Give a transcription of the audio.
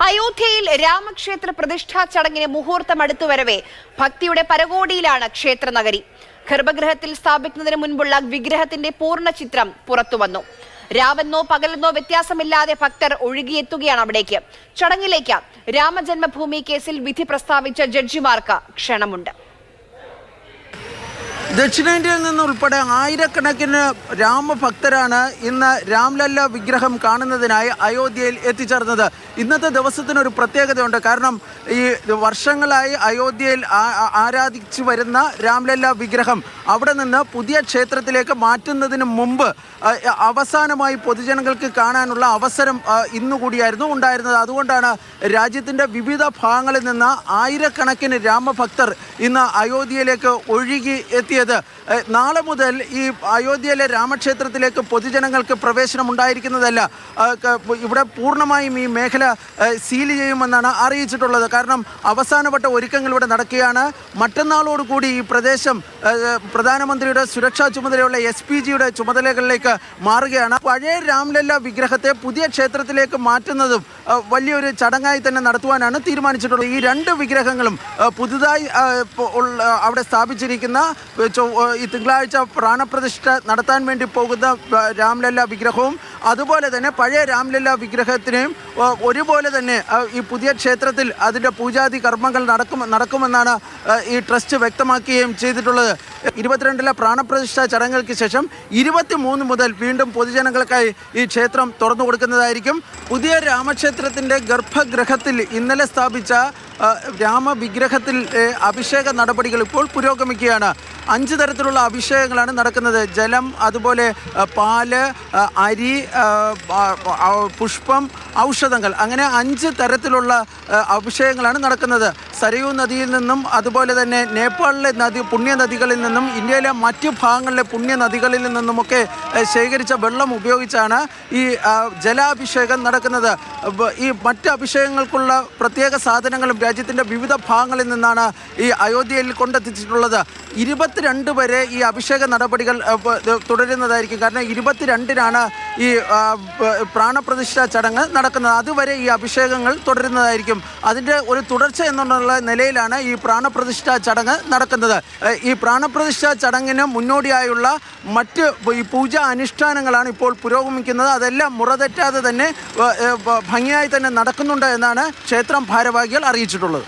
അയോധ്യയിൽ രാമക്ഷേത്ര പ്രതിഷ്ഠാ ചടങ്ങിന് മുഹൂർത്തം അടുത്തുവരവെ ഭക്തിയുടെ പരകോടിയിലാണ് ക്ഷേത്രനഗരി. ഗർഭഗൃഹത്തിൽ സ്ഥാപിക്കുന്നതിന് മുൻപുള്ള വിഗ്രഹത്തിന്റെ പൂർണ്ണ ചിത്രം പുറത്തുവന്നു. രാവെന്നോ പകലെന്നോ വ്യത്യാസമില്ലാതെ ഭക്തർ ഒഴുകിയെത്തുകയാണ് അവിടേക്ക്. ചടങ്ങിലേക്ക് രാമജന്മഭൂമി കേസിൽ വിധി പ്രസ്താവിച്ച ജഡ്ജിമാർക്ക് ക്ഷണമുണ്ട്. ദക്ഷിണേന്ത്യയിൽ നിന്നുൾപ്പെടെ ആയിരക്കണക്കിന് രാമഭക്തരാണ് ഇന്ന് രാംലല്ല വിഗ്രഹം കാണുന്നതിനായി അയോധ്യയിൽ എത്തിച്ചേർന്നത്. ഇന്നത്തെ ദിവസത്തിനൊരു പ്രത്യേകതയുണ്ട്. കാരണം ഈ വർഷങ്ങളായി അയോധ്യയിൽ ആരാധിച്ചു വരുന്ന രാംലല്ല വിഗ്രഹം അവിടെ നിന്ന് പുതിയ ക്ഷേത്രത്തിലേക്ക് മാറ്റുന്നതിന് മുമ്പ് അവസാനമായി പൊതുജനങ്ങൾക്ക് കാണാനുള്ള അവസരം ഇന്നുകൂടിയായിരുന്നു ഉണ്ടായിരുന്നത്. അതുകൊണ്ടാണ് രാജ്യത്തിൻ്റെ വിവിധ ഭാഗങ്ങളിൽ നിന്ന് ആയിരക്കണക്കിന് രാമഭക്തർ ഇന്ന് അയോധ്യയിലേക്ക് ഒഴുകി എത്തിയത്. നാളെ മുതൽ ഈ അയോധ്യയിലെ രാമക്ഷേത്രത്തിലേക്ക് പൊതുജനങ്ങൾക്ക് പ്രവേശനം ഉണ്ടായിരിക്കുന്നതല്ല. ഇവിടെ പൂർണ്ണമായും ഈ മേഖല സീൽ ചെയ്യുമെന്നാണ് അറിയിച്ചിട്ടുള്ളത്. കാരണം അവസാനവട്ട ഒരുക്കങ്ങൾ ഇവിടെ നടക്കുകയാണ്. മറ്റന്നാളോടുകൂടി ഈ പ്രദേശം പ്രധാനമന്ത്രിയുടെ സുരക്ഷാ ചുമതലയുള്ള SPGയുടെ ചുമതലകളിലേക്ക് മാറുകയാണ്. പഴയ രാംലല്ല വിഗ്രഹത്തെ പുതിയ ക്ഷേത്രത്തിലേക്ക് മാറ്റുന്നതും വലിയൊരു ചടങ്ങായി തന്നെ നടത്തുവാനാണ് തീരുമാനിച്ചിട്ടുള്ളത്. ഈ രണ്ട് വിഗ്രഹങ്ങളും പുതുതായി അവിടെ സ്ഥാപിച്ചിരിക്കുന്ന ഈ തിങ്കളാഴ്ച പ്രാണപ്രതിഷ്ഠ നടത്താൻ വേണ്ടി പോകുന്ന രാംലല്ല വിഗ്രഹവും അതുപോലെ തന്നെ പഴയ രാംലല്ല വിഗ്രഹത്തിനെയും ഒരുപോലെ തന്നെ ഈ പുതിയ ക്ഷേത്രത്തിൽ അതിൻ്റെ പൂജാതി കർമ്മങ്ങൾ നടക്കുമെന്നാണ് ഈ ട്രസ്റ്റ് വ്യക്തമാക്കുകയും ചെയ്തിട്ടുള്ളത്. 22 പ്രാണപ്രതിഷ്ഠ ചടങ്ങുകൾക്ക് ശേഷം 23 മുതൽ വീണ്ടും പൊതുജനങ്ങൾക്കായി ഈ ക്ഷേത്രം തുറന്നു കൊടുക്കുന്നതായിരിക്കും. പുതിയ രാമക്ഷേത്രത്തിൻ്റെ ഗർഭഗൃഹത്തിൽ ഇന്നലെ സ്ഥാപിച്ച രാമവിഗ്രഹത്തിൽ അഭിഷേക നടപടികൾ ഇപ്പോൾ പുരോഗമിക്കുകയാണ്. 5 തരത്തിലുള്ള അഭിഷേകങ്ങളാണ് നടക്കുന്നത്. ജലം, അതുപോലെ പാല്, അരി, പുഷ്പം, ഔഷധങ്ങൾ, അങ്ങനെ 5 തരത്തിലുള്ള അഭിഷേകങ്ങളാണ് നടക്കുന്നത്. സരയൂ നദിയിൽ നിന്നും അതുപോലെ തന്നെ നേപ്പാളിലെ പുണ്യനദികളിൽ നിന്നും ഇന്ത്യയിലെ മറ്റു ഭാഗങ്ങളിലെ പുണ്യനദികളിൽ നിന്നുമൊക്കെ ശേഖരിച്ച വെള്ളം ഉപയോഗിച്ചാണ് ഈ ജലാഭിഷേകം നടക്കുന്നത്. ഈ മറ്റ് അഭിഷേകങ്ങൾക്കുള്ള പ്രത്യേക സാധനങ്ങളും രാജ്യത്തിൻ്റെ വിവിധ ഭാഗങ്ങളിൽ നിന്നാണ് ഈ അയോധ്യയിൽ കൊണ്ടെത്തിച്ചിട്ടുള്ളത്. 22 വരെ ഈ അഭിഷേക നടപടികൾ തുടരുന്നതായിരിക്കും. കാരണം 22-നാണ് ഈ പ്രാണപ്രതിഷ്ഠ ചടങ്ങ് നടക്കുന്നത്. അതുവരെ ഈ അഭിഷേകങ്ങൾ തുടരുന്നതായിരിക്കും. അതിൻ്റെ ഒരു തുടർച്ച എന്നുള്ള നിലയിലാണ് ഈ പ്രാണപ്രതിഷ്ഠ ചടങ്ങ് നടക്കുന്നത്. ഈ പ്രാണപ്രതിഷ്ഠ ചടങ്ങിന് മുന്നോടിയായുള്ള മറ്റ് ഈ പൂജാ അനുഷ്ഠാനങ്ങളാണ് ഇപ്പോൾ പുരോഗമിക്കുന്നത്. അതെല്ലാം മുറതെറ്റാതെ തന്നെ ഭംഗിയായി തന്നെ നടക്കുന്നുണ്ട് എന്നാണ് ക്ഷേത്രം ഭാരവാഹികൾ അറിയിച്ചിട്ടുള്ളത്.